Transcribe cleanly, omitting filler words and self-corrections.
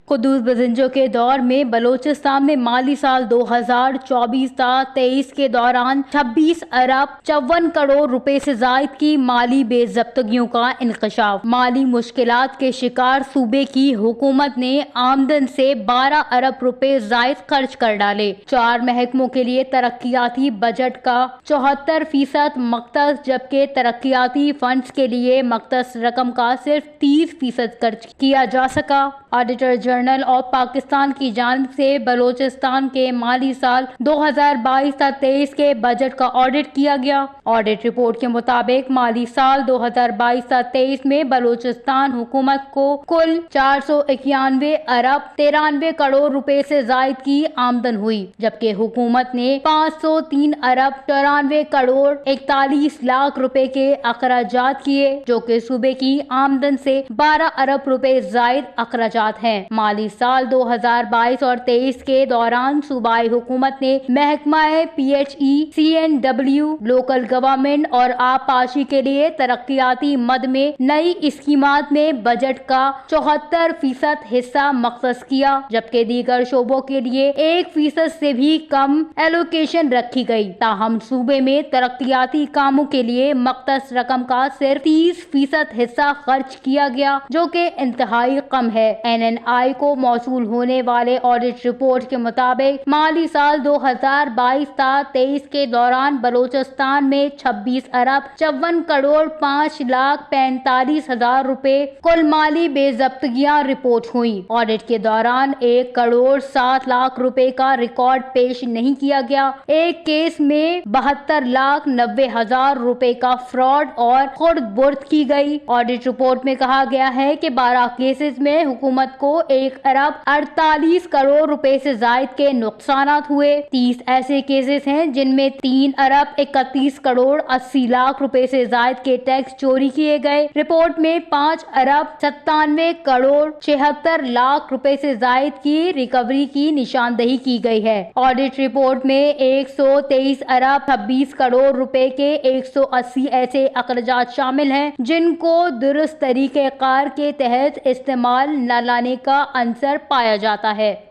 قدوس بزنجو کے دور میں بلوچستان میں مالی سال 2024-23 کے دوران 26 ارب 54 کروڑ روپے سے زائد کی مالی بے ضابطگیوں کا انکشاف۔ مالی مشکلات کے شکار صوبے کی حکومت نے آمدن سے 12 ارب روپے زائد خرچ کر ڈالے۔ 4 محکموں کے لیے ترقیاتی بجٹ کا 74% مختص، جبکہ ترقیاتی فنڈز کے لیے مختص رقم کا صرف 30% خرچ کیا جا سکا۔ آڈیٹر جنرل آف پاکستان کی جانب سے بلوچستان کے مالی سال 2022-23 کے بجٹ کا آڈٹ کیا گیا۔ آڈٹ رپورٹ کے مطابق مالی سال 2022-23 میں بلوچستان حکومت کو کل 491 ارب 93 کروڑ روپے سے زائد کی آمدن ہوئی، جبکہ حکومت نے 503 ارب 94 کروڑ 41 لاکھ روپے کے اخراجات کیے، جو کہ صوبے کی آمدن سے 12 ارب روپے زائد اخراجات ہیں۔ مالی سال 2022 اور 23 کے دوران صوبائی حکومت نے محکمہ PHE-CNW لوکل گورنمنٹ اور آبپاشی کے لیے ترقیاتی مد میں نئی اسکیمات میں بجٹ کا 74% حصہ مختص کیا، جبکہ دیگر شعبوں کے لیے 1% سے بھی کم ایلوکیشن رکھی گئی۔ تاہم صوبے میں ترقیاتی کاموں کے لیے مختص رقم کا صرف 30% حصہ خرچ کیا گیا، جو کہ انتہائی کم ہے۔ NNI کو موصول ہونے والے آڈٹ رپورٹ کے مطابق مالی سال 2022-23 کے دوران بلوچستان میں 26 ارب 54 کروڑ 5 لاکھ 45 ہزار روپے کل مالی بے ضابطگیاں رپورٹ ہوئیں۔ آڈٹ کے دوران 1 کروڑ 7 لاکھ روپے کا ریکارڈ پیش نہیں کیا گیا۔ ایک کیس میں 72 لاکھ 90 ہزار روپے کا فراڈ اور خرد برد کی گئی۔ آڈٹ رپورٹ میں کہا گیا ہے کہ 12 کیسز میں حکومت کو 1 ارب 48 کروڑ روپے سے زائد کے نقصانات ہوئے۔ 30 ایسے کیسز ہیں جن میں 3 ارب 31 کروڑ 80 لاکھ روپے سے زائد کے ٹیکس چوری کیے گئے۔ رپورٹ میں 5 ارب 97 کروڑ 76 لاکھ روپے سے زائد کی ریکوری کی نشاندہی کی گئی ہے۔ آڈٹ رپورٹ میں 123 ارب 26 کروڑ روپے کے 180 ایسے اخراجات شامل ہیں جن کو درست طریقہ کار کے تحت استعمال نہ لانے کا عنصر پایا جاتا ہے۔